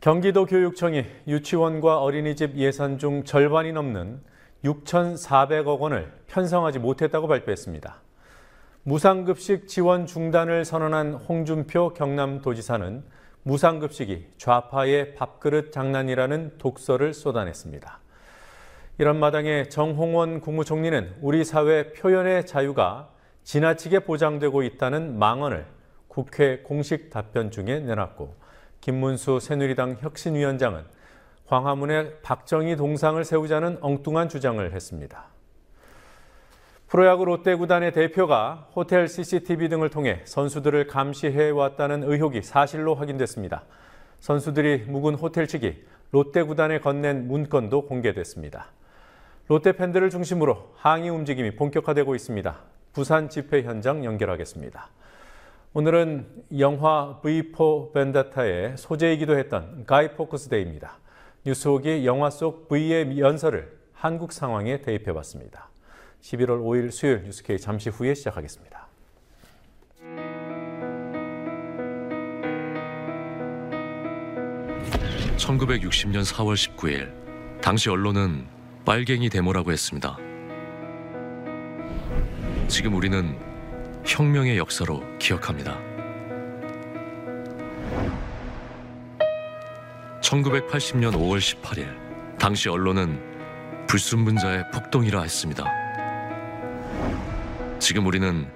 경기도교육청이 유치원과 어린이집 예산 중 절반이 넘는 6,400억 원을 편성하지 못했다고 발표했습니다. 무상급식 지원 중단을 선언한 홍준표 경남도지사는 무상급식이 좌파의 밥그릇 장난이라는 독설을 쏟아냈습니다. 이런 마당에 정홍원 국무총리는 우리 사회 표현의 자유가 지나치게 보장되고 있다는 망언을 국회 공식 답변 중에 내놨고, 김문수 새누리당 혁신위원장은 광화문에 박정희 동상을 세우자는 엉뚱한 주장을 했습니다. 프로야구 롯데구단의 대표가 호텔 CCTV 등을 통해 선수들을 감시해왔다는 의혹이 사실로 확인됐습니다. 선수들이 묵은 호텔 측이 롯데구단에 건넨 문건도 공개됐습니다. 롯데 팬들을 중심으로 항의 움직임이 본격화되고 있습니다. 부산 집회 현장 연결하겠습니다. 오늘은 영화 V4 벤다타의 소재이기도 했던 가이 포커스 데이입니다. 뉴스옥이 영화 속 V의 연설을 한국 상황에 대입해봤습니다. 11월 5일 수요일 뉴스K 잠시 후에 시작하겠습니다. (1960년 4월 19일) 당시 언론은 빨갱이 데모라고 했습니다. 지금 우리는 혁명의 역사로 기억합니다. 1980년 5월 18일 당시 언론은 불순분자의 폭동이라 했습니다. 지금 우리는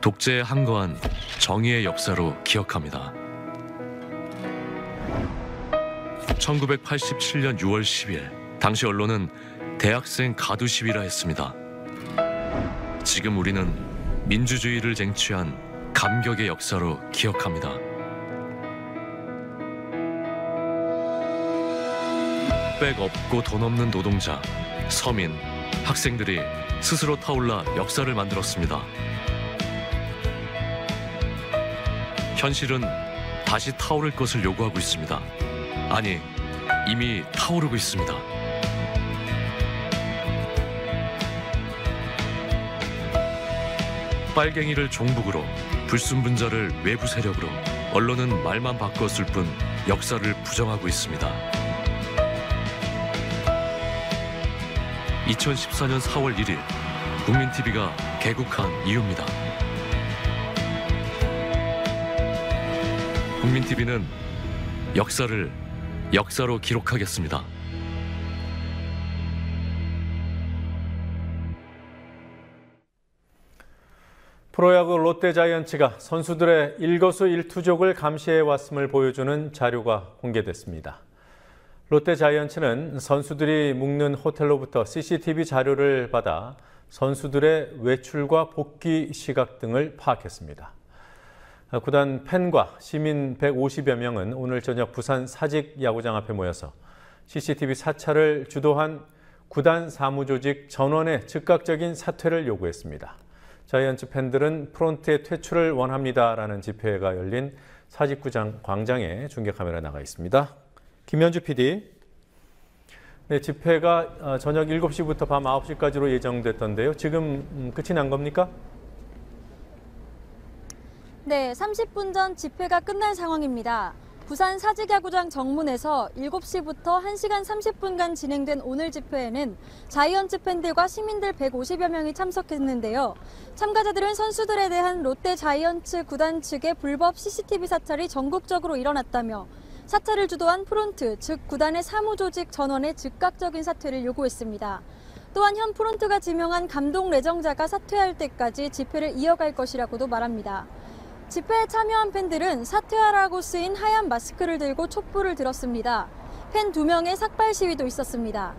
독재에 항거한 정의의 역사로 기억합니다. 1987년 6월 10일 당시 언론은 대학생 가두 시위라 했습니다. 지금 우리는 민주주의를 쟁취한 감격의 역사로 기억합니다. 백 없고 돈 없는 노동자, 서민, 학생들이 스스로 타올라 역사를 만들었습니다. 현실은 다시 타오를 것을 요구하고 있습니다. 아니, 이미 타오르고 있습니다. 빨갱이를 종북으로, 불순분자를 외부 세력으로, 언론은 말만 바꿨을 뿐 역사를 부정하고 있습니다. 2014년 4월 1일 국민TV가 개국한 이유입니다. 국민TV는 역사를 역사로 기록하겠습니다. 프로야구 롯데자이언츠가 선수들의 일거수일투족을 감시해왔음을 보여주는 자료가 공개됐습니다. 롯데자이언츠는 선수들이 묵는 호텔로부터 CCTV 자료를 받아 선수들의 외출과 복귀 시각 등을 파악했습니다. 구단 팬과 시민 150여 명은 오늘 저녁 부산 사직 야구장 앞에 모여서 CCTV 사찰을 주도한 구단 사무조직 전원의 즉각적인 사퇴를 요구했습니다. 자이언츠 팬들은 프론트의 퇴출을 원합니다라는 집회가 열린 사직구장 광장에 중계카메라 나가 있습니다. 김현주 PD. 네, 집회가 저녁 7시부터 밤 9시까지로 예정됐던데요. 지금 끝이 난 겁니까? 네, 30분 전 집회가 끝난 상황입니다. 부산 사직야구장 정문에서 7시부터 1시간 30분간 진행된 오늘 집회에는 자이언츠 팬들과 시민들 150여 명이 참석했는데요. 참가자들은 선수들에 대한 롯데 자이언츠 구단 측의 불법 CCTV 사찰이 전국적으로 일어났다며 사찰을 주도한 프론트, 즉 구단의 사무조직 전원의 즉각적인 사퇴를 요구했습니다. 또한 현 프론트가 지명한 감독 내정자가 사퇴할 때까지 집회를 이어갈 것이라고도 말합니다. 집회에 참여한 팬들은 사퇴하라고 쓰인 하얀 마스크를 들고 촛불을 들었습니다. 팬 2명의 삭발 시위도 있었습니다.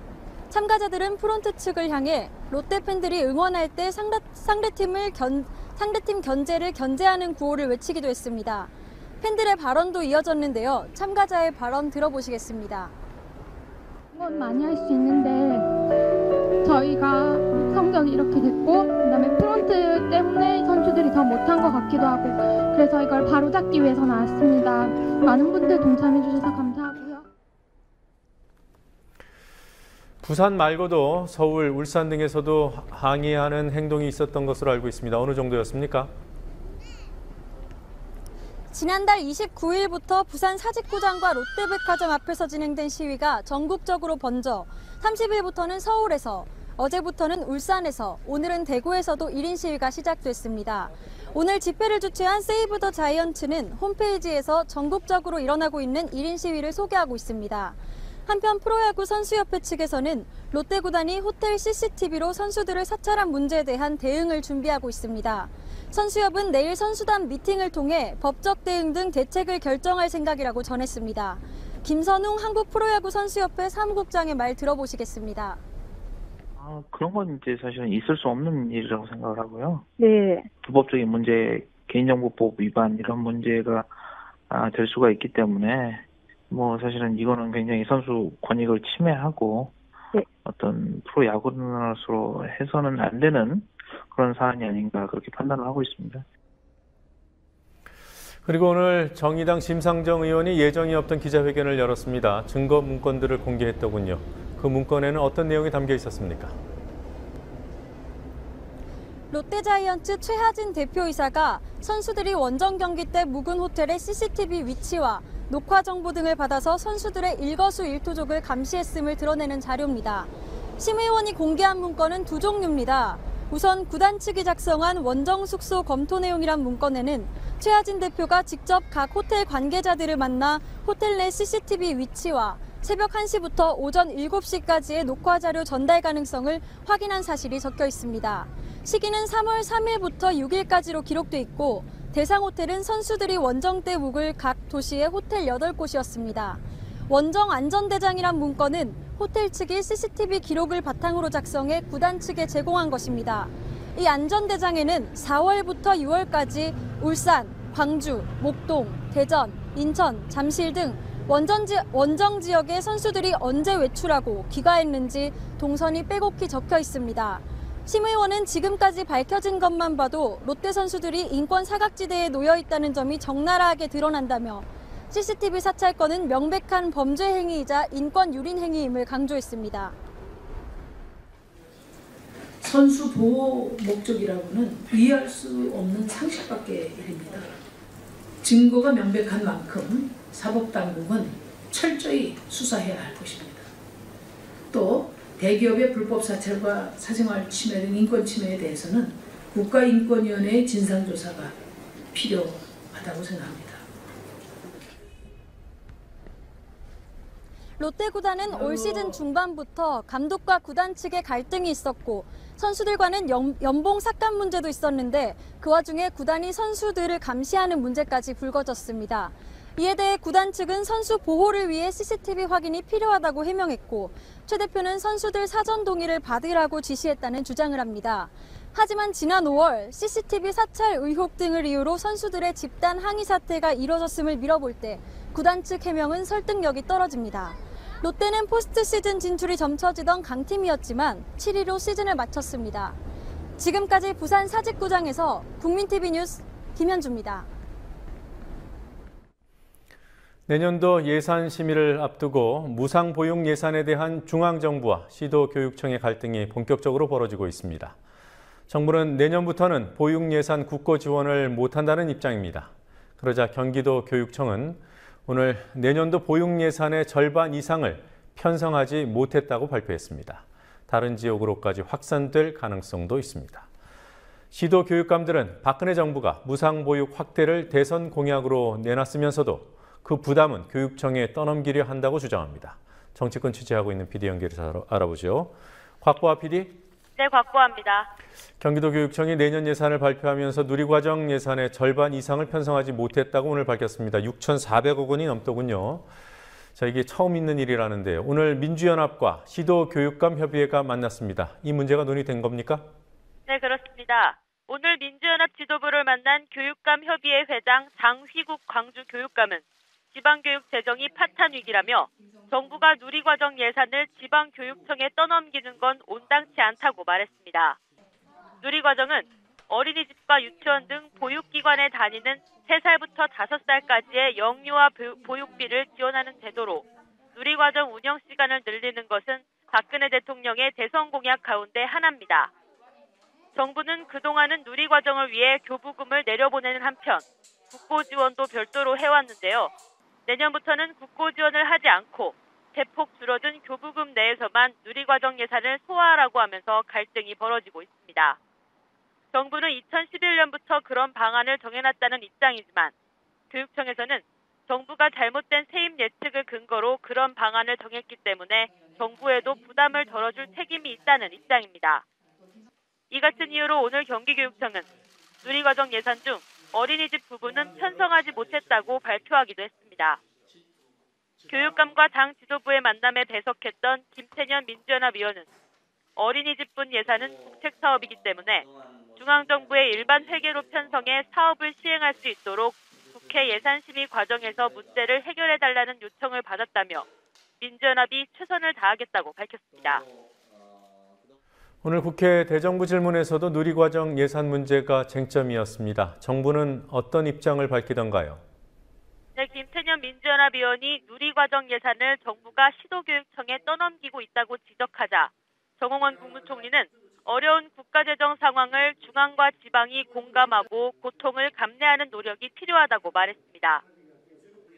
참가자들은 프론트 측을 향해 롯데 팬들이 응원할 때 상대팀 견제를 견제하는 구호를 외치기도 했습니다. 팬들의 발언도 이어졌는데요. 참가자의 발언 들어보시겠습니다. 응원 많이 할 수 있는데 저희가 성적이 이렇게 됐고 그다음에 프론트 때문에 선수들이 더 못한 것 같기도 하고 그래서 이걸 바로잡기 위해서 나왔습니다. 많은 분들 동참해 주셔서 감사하고요. 부산 말고도 서울, 울산 등에서도 항의하는 행동이 있었던 것으로 알고 있습니다. 어느 정도였습니까? 지난달 29일부터 부산 사직구장과 롯데백화점 앞에서 진행된 시위가 전국적으로 번져 30일부터는 서울에서, 어제부터는 울산에서, 오늘은 대구에서도 1인 시위가 시작됐습니다. 오늘 집회를 주최한 세이브 더 자이언츠는 홈페이지에서 전국적으로 일어나고 있는 1인 시위를 소개하고 있습니다. 한편 프로야구 선수협회 측에서는 롯데구단이 호텔 CCTV로 선수들을 사찰한 문제에 대한 대응을 준비하고 있습니다. 선수협은 내일 선수단 미팅을 통해 법적 대응 등 대책을 결정할 생각이라고 전했습니다. 김선웅 한국프로야구 선수협회 사무국장의 말 들어보시겠습니다. 그런 건 이제 사실은 있을 수 없는 일이라고 생각을 하고요. 네. 불법적인 문제, 개인정보법 위반 이런 문제가 될 수가 있기 때문에 사실은 이거는 굉장히 선수 권익을 침해하고 네. 어떤 프로야구로서 해서는 안 되는 그런 사안이 아닌가 그렇게 판단을 하고 있습니다. 그리고 오늘 정의당 심상정 의원이 예정이 없던 기자회견을 열었습니다. 증거 문건들을 공개했더군요. 그 문건에는 어떤 내용이 담겨 있었습니까? 롯데자이언츠 최하진 대표이사가 선수들이 원정 경기 때 묵은 호텔의 CCTV 위치와 녹화 정보 등을 받아서 선수들의 일거수일투족을 감시했음을 드러내는 자료입니다. 심 의원이 공개한 문건은 두 종류입니다. 우선 구단 측이 작성한 원정 숙소 검토 내용이란 문건에는 최하진 대표가 직접 각 호텔 관계자들을 만나 호텔 내 CCTV 위치와 새벽 1시부터 오전 7시까지의 녹화 자료 전달 가능성을 확인한 사실이 적혀 있습니다. 시기는 3월 3일부터 6일까지로 기록돼 있고 대상 호텔은 선수들이 원정 때 묵을 각 도시의 호텔 8곳이었습니다. 원정 안전대장이란 문건은 호텔 측이 CCTV 기록을 바탕으로 작성해 구단 측에 제공한 것입니다. 이 안전대장에는 4월부터 6월까지 울산, 광주, 목동, 대전, 인천, 잠실 등 원정 지역의 선수들이 언제 외출하고 귀가했는지 동선이 빼곡히 적혀 있습니다. 심 의원은 지금까지 밝혀진 것만 봐도 롯데 선수들이 인권 사각지대에 놓여 있다는 점이 적나라하게 드러난다며 CCTV 사찰권은 명백한 범죄 행위이자 인권 유린 행위임을 강조했습니다. 선수 보호 목적이라고는 이해할 수 없는 상식밖에 일입니다. 증거가 명백한 만큼 사법당국은 철저히 수사해야 할 것입니다. 또 대기업의 불법 사찰과 사생활 침해 등 인권 침해에 대해서는 국가인권위원회의 진상조사가 필요하다고 생각합니다. 롯데 구단은 올 시즌 중반부터 감독과 구단 측의 갈등이 있었고 선수들과는 연봉 삭감 문제도 있었는데 그 와중에 구단이 선수들을 감시하는 문제까지 불거졌습니다. 이에 대해 구단 측은 선수 보호를 위해 CCTV 확인이 필요하다고 해명했고 최 대표는 선수들 사전 동의를 받으라고 지시했다는 주장을 합니다. 하지만 지난 5월 CCTV 사찰 의혹 등을 이유로 선수들의 집단 항의 사태가 이뤄졌음을 미뤄볼 때 구단 측 해명은 설득력이 떨어집니다. 롯데는 포스트 시즌 진출이 점쳐지던 강팀이었지만 7위로 시즌을 마쳤습니다. 지금까지 부산 사직구장에서 국민TV 뉴스 김현주입니다. 내년도 예산 심의를 앞두고 무상보육 예산에 대한 중앙정부와 시도교육청의 갈등이 본격적으로 벌어지고 있습니다. 정부는 내년부터는 보육 예산 국고 지원을 못한다는 입장입니다. 그러자 경기도 교육청은 오늘 내년도 보육 예산의 절반 이상을 편성하지 못했다고 발표했습니다. 다른 지역으로까지 확산될 가능성도 있습니다. 시도교육감들은 박근혜 정부가 무상보육 확대를 대선 공약으로 내놨으면서도 그 부담은 교육청에 떠넘기려 한다고 주장합니다. 정치권 취재하고 있는 PD 연결해서 알아보죠. 곽보아 PD. 네, 곽보아입니다. 경기도 교육청이 내년 예산을 발표하면서 누리과정 예산의 절반 이상을 편성하지 못했다고 오늘 밝혔습니다. 6,400억 원이 넘더군요. 자, 이게 처음 있는 일이라는데요. 오늘 민주연합과 시도교육감협의회가 만났습니다. 이 문제가 논의된 겁니까? 네, 그렇습니다. 오늘 민주연합 지도부를 만난 교육감협의회 회장 장휘국 광주교육감은 지방교육 재정이 파탄 위기라며 정부가 누리과정 예산을 지방교육청에 떠넘기는 건 온당치 않다고 말했습니다. 누리과정은 어린이집과 유치원 등 보육기관에 다니는 3살부터 5살까지의 영유아 보육비를 지원하는 제도로 누리과정 운영 시간을 늘리는 것은 박근혜 대통령의 대선 공약 가운데 하나입니다. 정부는 그동안은 누리과정을 위해 교부금을 내려보내는 한편 국고 지원도 별도로 해왔는데요. 내년부터는 국고 지원을 하지 않고 대폭 줄어든 교부금 내에서만 누리과정 예산을 소화하라고 하면서 갈등이 벌어지고 있습니다. 정부는 2011년부터 그런 방안을 정해놨다는 입장이지만 교육청에서는 정부가 잘못된 세입 예측을 근거로 그런 방안을 정했기 때문에 정부에도 부담을 덜어줄 책임이 있다는 입장입니다. 이 같은 이유로 오늘 경기교육청은 누리과정 예산 중 어린이집 부분은 편성하지 못했다고 발표하기도 했습니다. 교육감과 당 지도부의 만남에 배석했던 김태년 민주연합위원은 어린이집분 예산은 국책 사업이기 때문에 중앙정부의 일반 회계로 편성해 사업을 시행할 수 있도록 국회 예산심의 과정에서 문제를 해결해달라는 요청을 받았다며 민주연합이 최선을 다하겠다고 밝혔습니다. 오늘 국회 대정부 질문에서도 누리과정 예산 문제가 쟁점이었습니다. 정부는 어떤 입장을 밝히던가요? 네, 김태년 민주연합위원이 누리과정 예산을 정부가 시도교육청에 떠넘기고 있다고 지적하자 정홍원 국무총리는 어려운 국가재정 상황을 중앙과 지방이 공감하고 고통을 감내하는 노력이 필요하다고 말했습니다.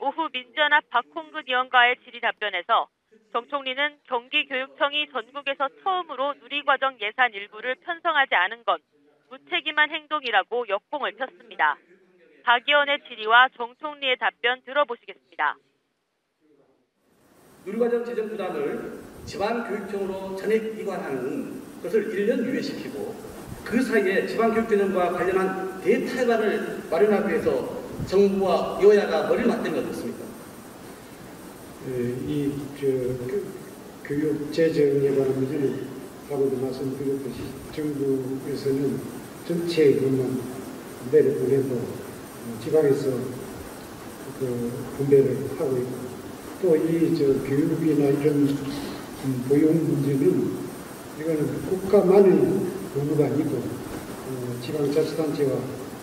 오후 민주연합 박홍근 의원과의 질의 답변에서 정 총리는 경기교육청이 전국에서 처음으로 누리과정 예산 일부를 편성하지 않은 건 무책임한 행동이라고 역공을 폈습니다. 박 의원의 질의와 정 총리의 답변 들어보시겠습니다. 누리과정 재정 부담을 지방교육청으로 전액 이관하는 것을 1년 유예시키고 그 사이에 지방교육재정과 관련한 대타협안을 마련하기 위해서 정부와 여야가 머리를 맞댄 것 같습니다. 교육재정에 관한 문제는 아까도 말씀드렸듯이 정부에서는 전체 것만 분배를 보내고 지방에서 분배를 하고 있고 또 이 교육이나 이런 보육 문제는 이거는 국가만의 의무가 아니고 지방자치단체와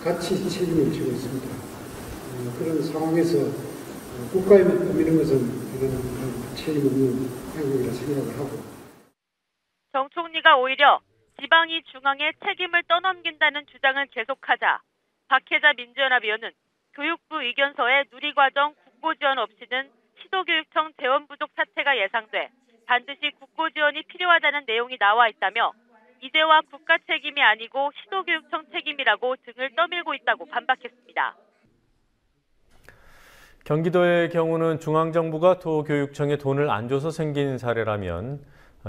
같이 책임을 지고 있습니다. 그런 상황에서 국가에만 떠미는 것은 이런 책임 없는 행동이라 생각을 하고. 정 총리가 오히려 지방이 중앙에 책임을 떠넘긴다는 주장을 계속하자 박혜자 민주연합위원은 교육부 의견서에 누리과정 국고 지원 없이는 시도교육청 재원 부족 사태가 예상돼 반드시 국고 지원이 필요하다는 내용이 나와 있다며 이제와 국가 책임이 아니고 시도교육청 책임이라고 등을 떠밀고 있다고 반박했습니다. 경기도의 경우는 중앙정부가 도교육청에 돈을 안 줘서 생긴 사례라면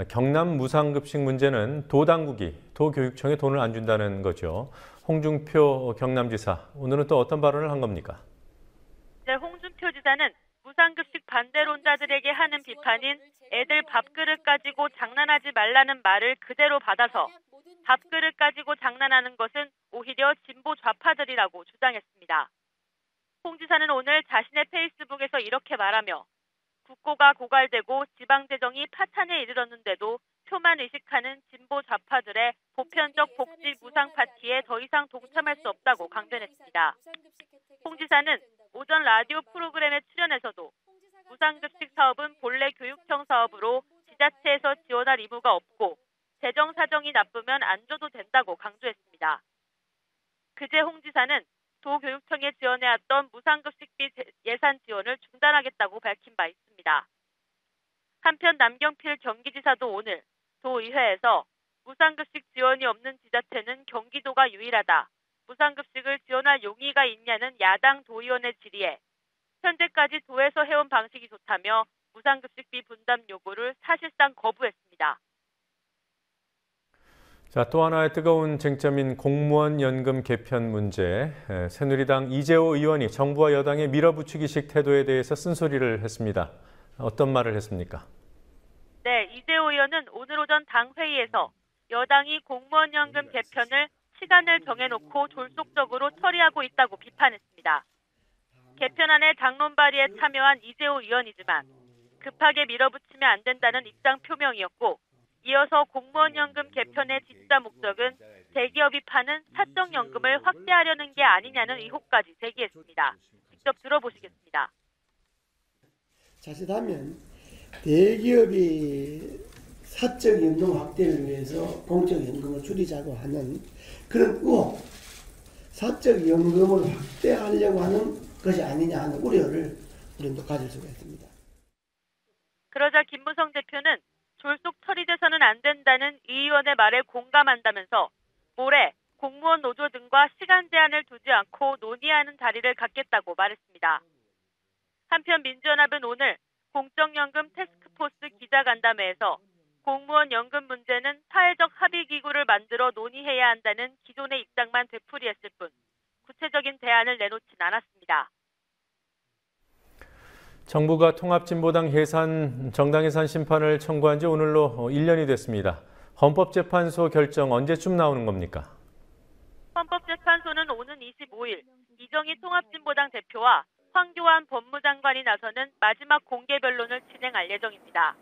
경남 무상급식 문제는 도당국이 도교육청에 돈을 안 준다는 거죠. 홍준표 경남지사, 오늘은 또 어떤 발언을 한 겁니까? 네, 홍준표 지사는 무상급식 반대론자들에게 하는 비판인 애들 밥그릇 가지고 장난하지 말라는 말을 그대로 받아서 밥그릇 가지고 장난하는 것은 오히려 진보 좌파들이라고 주장했습니다. 홍 지사는 오늘 자신의 페이스북에서 이렇게 말하며 국고가 고갈되고 지방재정이 파탄에 이르렀는데도 표만 의식하는 진보 좌파들의 보편적 복지 무상 파티에 더 이상 동참할 수 없다고 강변했습니다. 홍 지사는 오전 라디오 프로그램에 출연해서도 무상급식 사업은 본래 교육청 사업으로 지자체에서 지원할 의무가 없고 재정 사정이 나쁘면 안 줘도 된다고 강조했습니다. 그제 홍 지사는 도교육청에 지원해왔던 무상급식비 예산 지원을 중단하겠다고 밝힌 바 있습니다. 한편 남경필 경기지사도 오늘 도의회에서 무상급식 지원이 없는 지자체는 경기도가 유일하다. 무상급식을 지원할 용의가 있냐는 야당 도의원의 질의에 현재까지 도에서 해온 방식이 좋다며 무상급식비 분담 요구를 사실상 거부했습니다. 자, 또 하나의 뜨거운 쟁점인 공무원 연금 개편 문제. 새누리당 이재호 의원이 정부와 여당의 밀어붙이기식 태도에 대해서 쓴소리를 했습니다. 어떤 말을 했습니까? 네, 이재호 의원은 오늘 오전 당회의에서 여당이 공무원 연금 개편을 시간을 정해놓고 졸속적으로 처리하고 있다고 비판했습니다. 개편안의 당론 발의에 참여한 이재호 의원이지만 급하게 밀어붙이면 안 된다는 입장 표명이었고 이어서 공무원 연금 개편의 진짜 목적은 대기업이 파는 사적연금을 확대하려는 게 아니냐는 의혹까지 제기했습니다. 직접 들어보시겠습니다. 자칫하면 대기업이 사적연금 확대를 위해서 공적연금을 줄이자고 하는 그런 의혹, 사적 연금을 확대하려고 하는 것이 아니냐 하는 우려를 우리는 또 가질 수가 있습니다. 그러자 김무성 대표는 졸속 처리돼서는 안 된다는 이 의원의 말에 공감한다면서 올해 공무원 노조 등과 시간 제한을 두지 않고 논의하는 자리를 갖겠다고 말했습니다. 한편 민주연합은 오늘 공적연금 태스크포스 기자간담회에서 공무원 연금 문제는 사회적 합의기구를 만들어 논의해야 한다는 기존의 입장만 되풀이했을 뿐 구체적인 대안을 내놓진 않았습니다. 정부가 통합진보당 정당 해산 심판을 청구한 지 오늘로 1년이 됐습니다. 헌법재판소 결정 언제쯤 나오는 겁니까? 헌법재판소는 오는 25일 이정희 통합진보당 대표와 황교안 법무장관이 나서는 마지막 공개 변론을 진행할 예정입니다.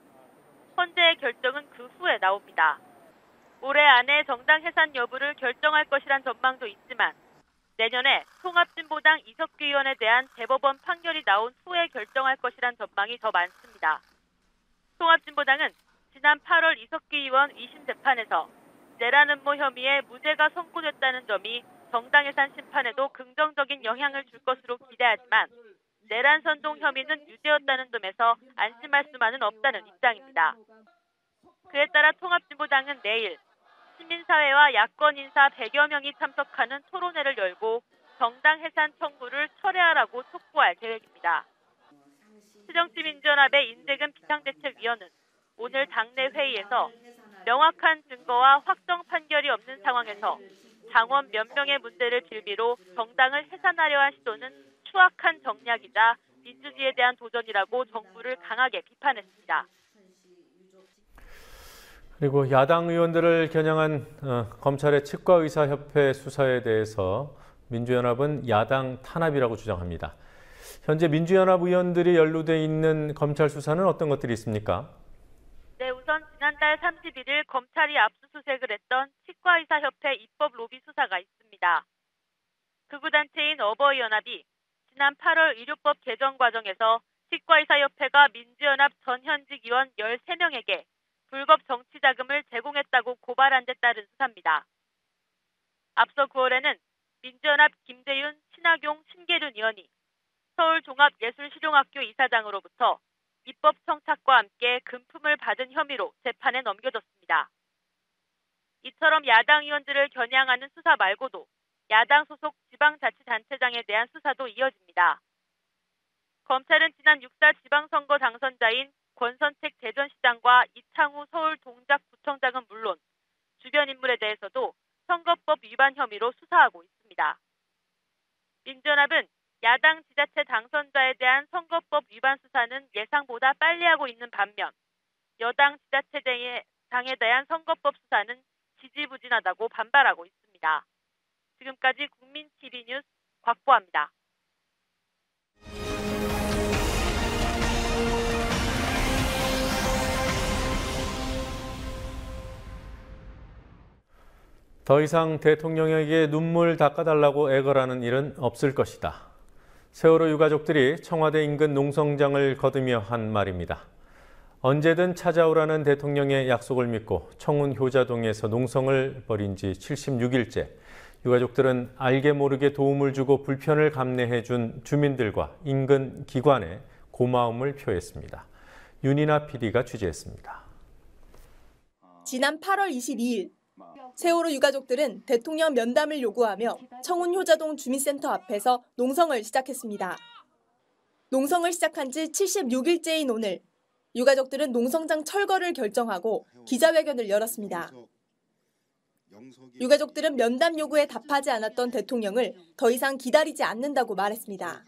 헌재의 결정은 그 후에 나옵니다. 올해 안에 정당 해산 여부를 결정할 것이란 전망도 있지만 내년에 통합진보당 이석규 의원에 대한 대법원 판결이 나온 후에 결정할 것이란 전망이 더 많습니다. 통합진보당은 지난 8월 이석규 의원 2심 재판에서 내란 음모 혐의에 무죄가 선고됐다는 점이 정당 해산 심판에도 긍정적인 영향을 줄 것으로 기대하지만 내란 선동 혐의는 유죄였다는 점에서 안심할 수만은 없다는 입장입니다. 그에 따라 통합진보당은 내일 시민사회와 야권 인사 100여 명이 참석하는 토론회를 열고 정당 해산 청구를 철회하라고 촉구할 계획입니다. 새정치민주연합의 인재근 비상대책위원은 오늘 당내 회의에서 명확한 증거와 확정 판결이 없는 상황에서 당원 몇 명의 문제를 빌미로 정당을 해산하려 한 시도는 추악한 정략이자 민주주의에 대한 도전이라고 정부를 강하게 비판했습니다. 그리고 야당 의원들을 겨냥한 검찰의 치과의사협회 수사에 대해서 민주연합은 야당 탄압이라고 주장합니다. 현재 민주연합 의원들이 연루돼 있는 검찰 수사는 어떤 것들이 있습니까? 네, 우선 지난달 31일 검찰이 압수수색을 했던 치과의사협회 입법 로비 수사가 있습니다. 극우단체인 어버이연합이 지난 8월 의료법 개정 과정에서 치과의사협회가 민주연합 전 현직 의원 13명에게 불법 정치 자금을 제공했다고 고발한 데 따른 수사입니다. 앞서 9월에는 민주연합 김재윤, 신학용, 신계륜 의원이 서울종합예술실용학교 이사장으로부터 입법 청탁과 함께 금품을 받은 혐의로 재판에 넘겨졌습니다. 이처럼 야당 의원들을 겨냥하는 수사 말고도 야당 소속 지방자치단체장에 대한 수사도 이어집니다. 검찰은 지난 6.4 지방선거 당선자인 권선택 대전시장과 이창우 서울동작구청장은 물론 주변 인물에 대해서도 선거법 위반 혐의로 수사하고 있습니다. 민주연합은 야당 지자체 당선자에 대한 선거법 위반 수사는 예상보다 빨리 하고 있는 반면 여당 지자체장에 대한 선거법 수사는 지지부진하다고 반발하고 있습니다. 지금까지 국민TV 뉴스 곽보아입니다. 더 이상 대통령에게 눈물 닦아달라고 애걸하는 일은 없을 것이다. 세월호 유가족들이 청와대 인근 농성장을 거두며 한 말입니다. 언제든 찾아오라는 대통령의 약속을 믿고 청운 효자동에서 농성을 벌인 지 76일째. 유가족들은 알게 모르게 도움을 주고 불편을 감내해 준 주민들과 인근 기관에 고마움을 표했습니다. 윤이나 PD가 취재했습니다. 지난 8월 22일 세월호 유가족들은 대통령 면담을 요구하며 청운 효자동 주민센터 앞에서 농성을 시작했습니다. 농성을 시작한 지 76일째인 오늘 유가족들은 농성장 철거를 결정하고 기자회견을 열었습니다. 유가족들은 면담 요구에 답하지 않았던 대통령을 더 이상 기다리지 않는다고 말했습니다.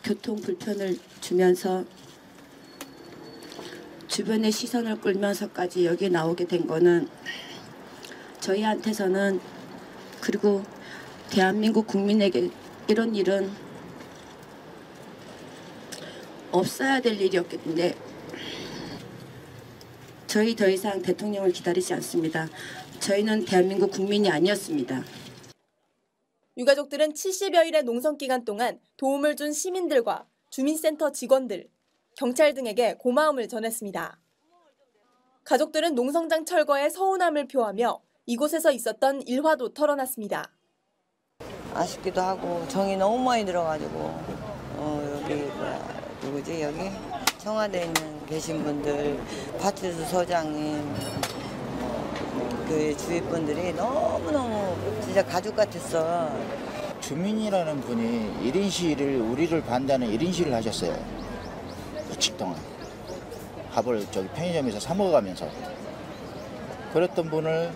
교통 불편을 주면서 주변의 시선을 끌면서까지 여기 나오게 된 거는 저희한테서는 그리고 대한민국 국민에게 이런 일은 없어야 될 일이었겠는데 저희 더 이상 대통령을 기다리지 않습니다. 저희는 대한민국 국민이 아니었습니다. 유가족들은 70여일의 농성 기간 동안 도움을 준 시민들과 주민센터 직원들, 경찰 등에게 고마움을 전했습니다. 가족들은 농성장 철거에 서운함을 표하며 이곳에서 있었던 일화도 털어놨습니다. 아쉽기도 하고 정이 너무 많이 들어가지고 여기 누구지 여기 청와대에 있는 계신 분들 파트수 소장님 그 주위 분들이 너무너무 진짜 가족 같았어. 주민이라는 분이 1인 시위를 우리를 반대하는 1인 시위를 하셨어요. 며칠 동안 밥을 저기 편의점에서 사 먹어가면서 그랬던 분을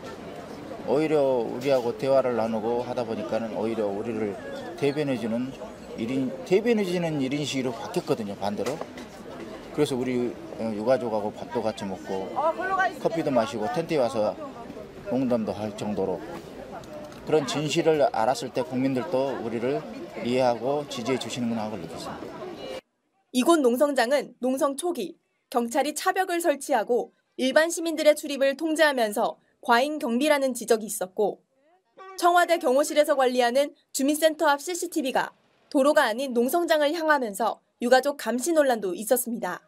오히려 우리하고 대화를 나누고 하다 보니까는 오히려 우리를 대변해주는 1인 시위로 바뀌었거든요. 반대로. 그래서 우리 유가족하고 밥도 같이 먹고 커피도 마시고 텐트에 와서 농담도 할 정도로 그런 진실을 알았을 때 국민들도 우리를 이해하고 지지해 주시는구나 하고 느꼈습니다. 이곳 농성장은 농성 초기 경찰이 차벽을 설치하고 일반 시민들의 출입을 통제하면서 과잉 경비라는 지적이 있었고 청와대 경호실에서 관리하는 주민센터 앞 CCTV가 도로가 아닌 농성장을 향하면서 유가족 감시 논란도 있었습니다.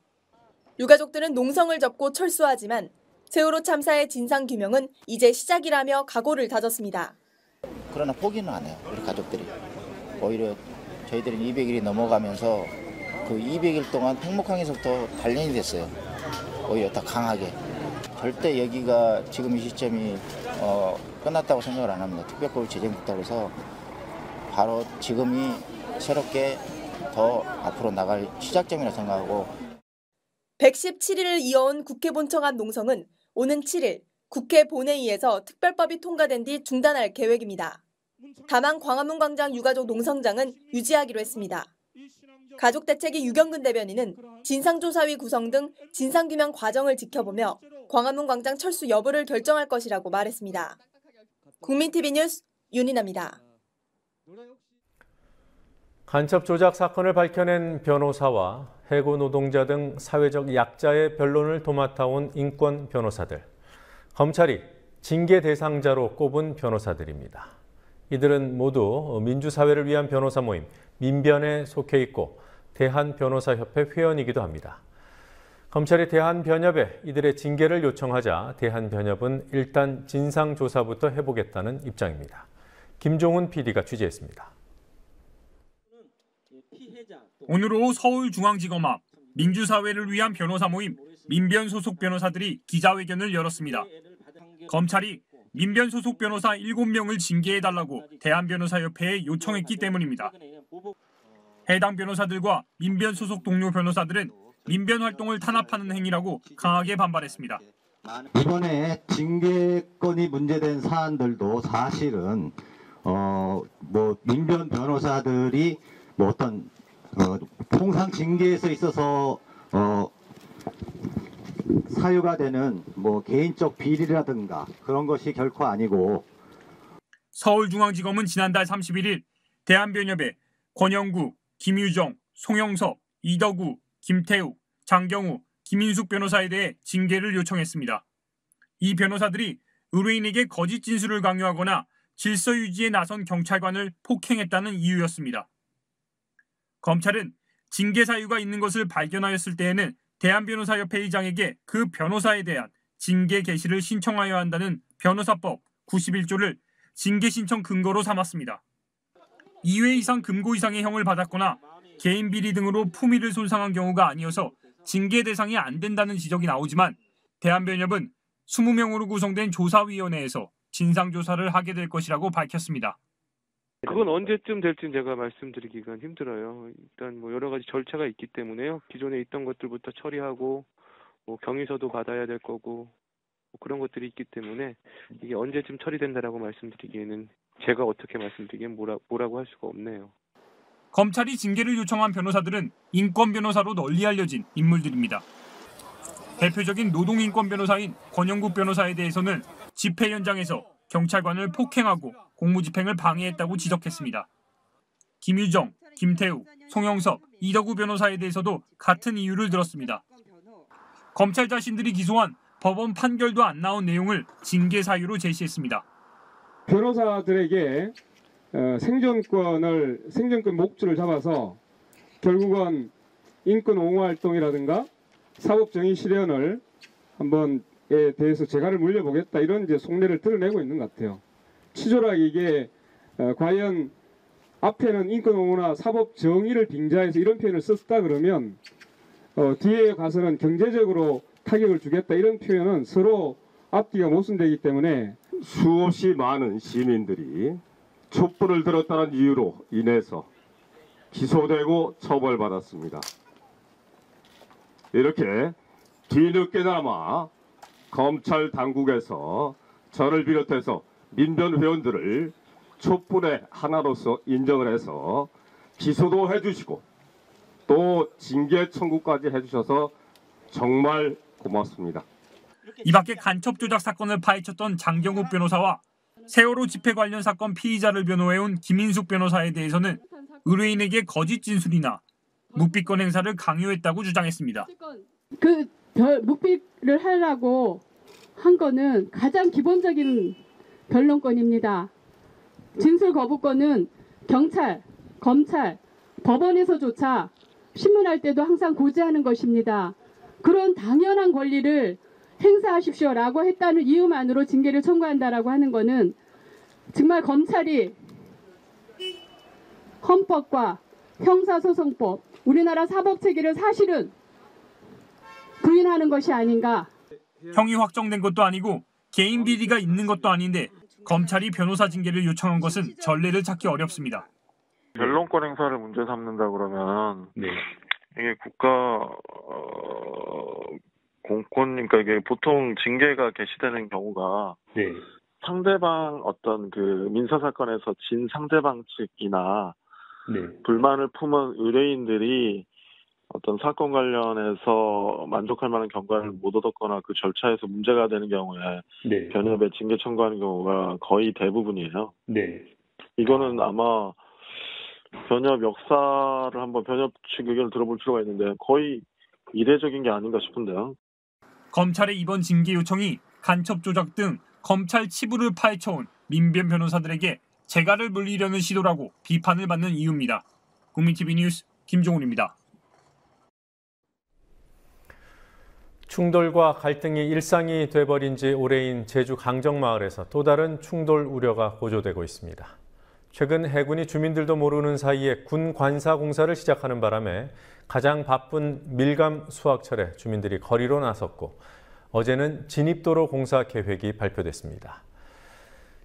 유가족들은 농성을 접고 철수하지만 세월호 참사의 진상규명은 이제 시작이라며 각오를 다졌습니다. 그러나 포기는 안 해요. 우리 가족들이. 오히려 저희들은 200일이 넘어가면서 그 200일 동안 팽목항에서부터 단련이 됐어요. 오히려 더 강하게. 절대 여기가 지금 이 시점이 끝났다고 생각을 안 합니다. 특별법이 제정됐다고 해서 바로 지금이 새롭게 더 앞으로 나갈 시작점이라고 생각하고 117일을 이어온 국회 본청 앞 농성은 오는 7일 국회 본회의에서 특별법이 통과된 뒤 중단할 계획입니다. 다만 광화문 광장 유가족 농성장은 유지하기로 했습니다. 가족대책위 유경근 대변인은 진상조사위 구성 등 진상규명 과정을 지켜보며 광화문 광장 철수 여부를 결정할 것이라고 말했습니다. 국민TV 뉴스 윤희나입니다. 간첩 조작 사건을 밝혀낸 변호사와 해고 노동자 등 사회적 약자의 변론을 도맡아온 인권 변호사들. 검찰이 징계 대상자로 꼽은 변호사들입니다. 이들은 모두 민주사회를 위한 변호사 모임 민변에 속해 있고 대한변호사협회 회원이기도 합니다. 검찰이 대한변협에 이들의 징계를 요청하자 대한변협은 일단 진상조사부터 해보겠다는 입장입니다. 김종훈 PD가 취재했습니다. 오늘 오후 서울중앙지검 앞 민주사회를 위한 변호사 모임 민변 소속 변호사들이 기자회견을 열었습니다. 검찰이 민변 소속 변호사 7명을 징계해달라고 대한변호사협회에 요청했기 때문입니다. 해당 변호사들과 민변 소속 동료 변호사들은 민변 활동을 탄압하는 행위라고 강하게 반발했습니다. 이번에 징계건이 문제된 사안들도 사실은 민변 변호사들이 어떤 통상 징계에서 있어서 사유가 되는 개인적 비리라든가 그런 것이 결코 아니고 서울중앙지검은 지난달 31일 대한변협에 권영구, 김유정, 송영섭, 이덕우, 김태우, 장경우, 김인숙 변호사에 대해 징계를 요청했습니다. 이 변호사들이 의뢰인에게 거짓 진술을 강요하거나 질서 유지에 나선 경찰관을 폭행했다는 이유였습니다. 검찰은 징계 사유가 있는 것을 발견하였을 때에는 대한변호사협회 의장에게 그 변호사에 대한 징계 개시를 신청하여야 한다는 변호사법 91조를 징계 신청 근거로 삼았습니다. 2회 이상 금고 이상의 형을 받았거나 개인 비리 등으로 품위를 손상한 경우가 아니어서 징계 대상이 안 된다는 지적이 나오지만 대한변협은 20명으로 구성된 조사위원회에서 진상조사를 하게 될 것이라고 밝혔습니다. 그건 언제쯤 될지는 제가 말씀드리기가 힘들어요. 일단 여러 가지 절차가 있기 때문에요. 기존에 있던 것들부터 처리하고 경위서도 받아야 될 거고 그런 것들이 있기 때문에 이게 언제쯤 처리된다라고 말씀드리기에는 제가 어떻게 말씀드리기엔 뭐라고 할 수가 없네요. 검찰이 징계를 요청한 변호사들은 인권 변호사로 널리 알려진 인물들입니다. 대표적인 노동인권 변호사인 권영국 변호사에 대해서는 집회 현장에서 경찰관을 폭행하고 공무집행을 방해했다고 지적했습니다. 김유정, 김태우, 송영섭, 이덕우 변호사에 대해서도 같은 이유를 들었습니다. 검찰 자신들이 기소한 법원 판결도 안 나온 내용을 징계 사유로 제시했습니다. 변호사들에게 생존권 목줄을 잡아서 결국은 인권 옹호 활동이라든가 사법 정의 실현을 한번에 대해서 재갈을 물려보겠다 이런 속내를 드러내고 있는 것 같아요. 치졸하게 이게 과연 앞에는 인권옹호나 사법 정의를 빙자해서 이런 표현을 썼다 그러면 뒤에 가서는 경제적으로 타격을 주겠다 이런 표현은 서로 앞뒤가 모순되기 때문에 수없이 많은 시민들이 촛불을 들었다는 이유로 인해서 기소되고 처벌받았습니다. 이렇게 뒤늦게나마 검찰 당국에서 저를 비롯해서 민변 회원들을 촛불의 하나로서 인정을 해서 기소도 해주시고 또 징계 청구까지 해주셔서 정말 고맙습니다. 이 밖에 간첩 조작 사건을 파헤쳤던 장경욱 변호사와 세월호 집회 관련 사건 피의자를 변호해온 김인숙 변호사에 대해서는 의뢰인에게 거짓 진술이나 묵비권 행사를 강요했다고 주장했습니다. 묵비를 하려고 한 거는 가장 기본적인 변론권입니다. 진술 거부권은 경찰, 검찰, 법원에서조차 신문할 때도 항상 고지하는 것입니다. 그런 당연한 권리를 행사하십시오라고 했다는 이유만으로 징계를 청구한다라고 하는 것은 정말 검찰이 헌법과 형사소송법, 우리나라 사법체계를 사실은 부인하는 것이 아닌가. 형이 확정된 것도 아니고 개인 비리가 있는 것도 아닌데 검찰이 변호사 징계를 요청한 것은 전례를 찾기 어렵습니다. 변론권 행사를 문제 삼는다 그러면 이게 국가 공권, 그러니까 이게 보통 징계가 개시되는 경우가 상대방 어떤 그 민사 사건에서 진 상대방 측이나 불만을 품은 의뢰인들이 어떤 사건 관련해서 만족할 만한 경과를 못 얻었거나 그 절차에서 문제가 되는 경우에 변협에 징계 청구하는 경우가 거의 대부분이에요. 이거는 아마 변협 역사를 한번 변협 측 의견을 들어볼 필요가 있는데 거의 이례적인 게 아닌가 싶은데요. 검찰의 이번 징계 요청이 간첩 조작 등 검찰 치부를 파헤쳐온 민변 변호사들에게 재갈을 물리려는 시도라고 비판을 받는 이유입니다. 국민TV 뉴스 김종훈입니다. 충돌과 갈등이 일상이 돼버린 지 오래인 제주 강정마을에서 또 다른 충돌 우려가 고조되고 있습니다. 최근 해군이 주민들도 모르는 사이에 군 관사 공사를 시작하는 바람에 가장 바쁜 밀감 수확철에 주민들이 거리로 나섰고 어제는 진입도로 공사 계획이 발표됐습니다.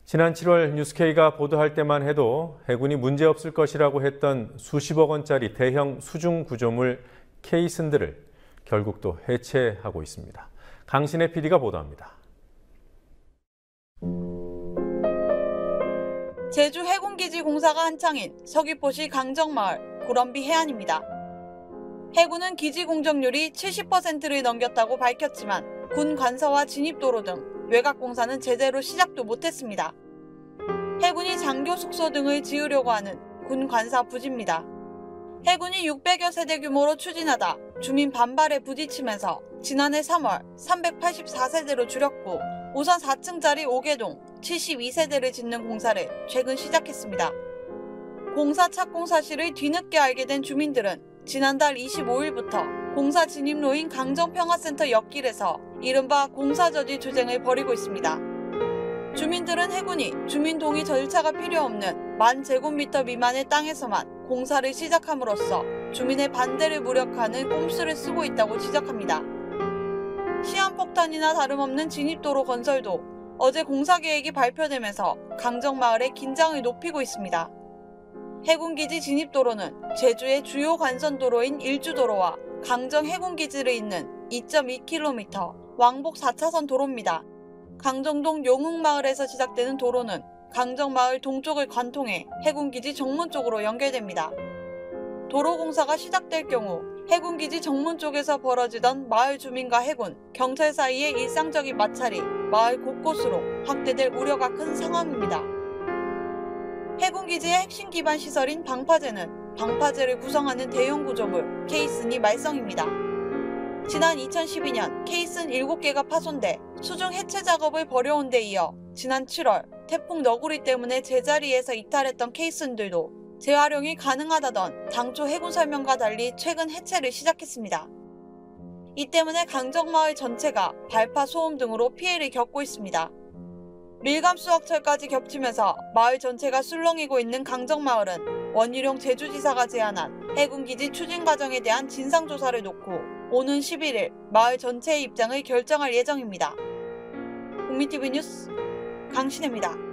지난 7월 뉴스K가 보도할 때만 해도 해군이 문제없을 것이라고 했던 수십억 원짜리 대형 수중 구조물 케이슨들을 결국 또 해체하고 있습니다. 강신혜 PD가 보도합니다. 제주 해군기지 공사가 한창인 서귀포시 강정마을 고런비 해안입니다. 해군은 기지 공정률이 70%를 넘겼다고 밝혔지만 군 관서와 진입도로 등 외곽 공사는 제대로 시작도 못했습니다. 해군이 장교 숙소 등을 지으려고 하는 군 관사 부지입니다. 해군이 600여 세대 규모로 추진하다 주민 반발에 부딪히면서 지난해 3월 384세대로 줄였고 우선 4층짜리 5개동 72세대를 짓는 공사를 최근 시작했습니다. 공사 착공 사실을 뒤늦게 알게 된 주민들은 지난달 25일부터 공사 진입로인 강정평화센터 옆길에서 이른바 공사저지 투쟁을 벌이고 있습니다. 주민들은 해군이 주민 동의 절차가 필요 없는 1000제곱미터 미만의 땅에서만 공사를 시작함으로써 주민의 반대를 무력화하는 꼼수를 쓰고 있다고 지적합니다. 시한폭탄이나 다름없는 진입도로 건설도 어제 공사 계획이 발표되면서 강정마을의 긴장을 높이고 있습니다. 해군기지 진입도로는 제주의 주요 관선도로인 일주도로와 강정 해군기지를 잇는 2.2km 왕복 4차선 도로입니다. 강정동 용흥마을에서 시작되는 도로는 강정마을 동쪽을 관통해 해군기지 정문 쪽으로 연결됩니다. 도로 공사가 시작될 경우 해군기지 정문 쪽에서 벌어지던 마을 주민과 해군, 경찰 사이의 일상적인 마찰이 마을 곳곳으로 확대될 우려가 큰 상황입니다. 해군기지의 핵심 기반 시설인 방파제는 방파제를 구성하는 대형 구조물 케이슨이 말썽입니다. 지난 2012년 케이슨 7개가 파손돼 수중 해체 작업을 벌여온 데 이어 지난 7월 태풍 너구리 때문에 제자리에서 이탈했던 케이슨들도 재활용이 가능하다던 당초 해군 설명과 달리 최근 해체를 시작했습니다. 이 때문에 강정마을 전체가 발파 소음 등으로 피해를 겪고 있습니다. 밀감수역철까지 겹치면서 마을 전체가 술렁이고 있는 강정마을은 원희룡 제주지사가 제안한 해군기지 추진 과정에 대한 진상조사를 놓고 오는 11일 마을 전체의 입장을 결정할 예정입니다. 국민TV 뉴스 강신혜입니다.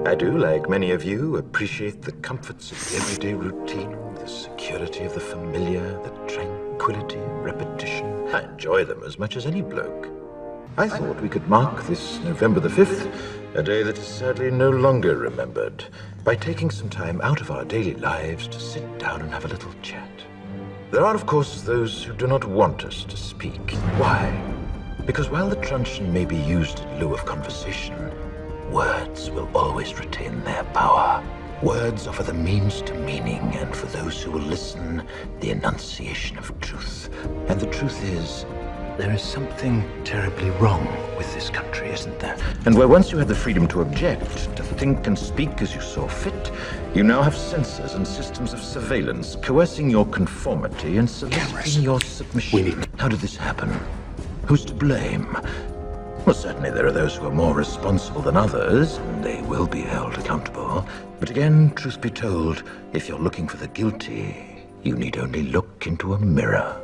I do, like many of you, appreciate the comforts of the everyday routine, the security of the familiar, the tranquility of repetition. I enjoy them as much as any bloke. I thought we could mark this November the 5th, a day that is sadly no longer remembered, by taking some time out of our daily lives to sit down and have a little chat. There are, of course, those who do not want us to speak. Why? Because while the truncheon may be used in lieu of conversation, words will always retain their power. Words offer the means to meaning, and for those who will listen, the enunciation of truth. And the truth is, there is something terribly wrong with this country, isn't there? And where once you had the freedom to object, to think and speak as you saw fit, you now have censors and systems of surveillance coercing your conformity and soliciting your submission. How did this happen? Who's to blame? Well, certainly there are those who are more responsible than others, and they will be held accountable. But again, truth be told, if you're looking for the guilty, you need only look into a mirror.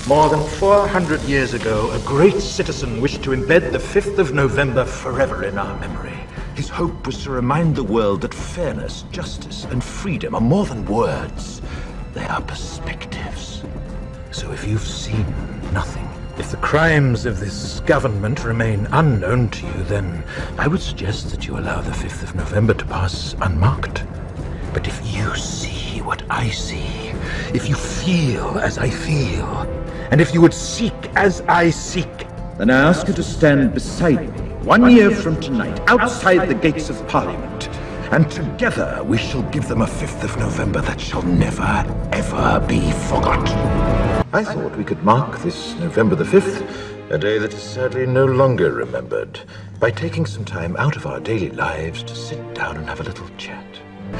More than 400 years ago, a great citizen wished to embed the 5th of November forever in our memory. His hope was to remind the world that fairness, justice, and freedom are more than words. They are perspectives. So if you've seen nothing, if the crimes of this government remain unknown to you, then I would suggest that you allow the 5th of November to pass unmarked. But if you see what I see, if you feel as I feel, and if you would seek as I seek, then I ask you to stand beside me 1 year from tonight, outside the gates of Parliament, and together we shall give them a 5th of November that shall never, ever be forgot. I thought we could mark this November the 5th, a day that is sadly no longer remembered, by taking some time out of our daily lives to sit down and have a little chat.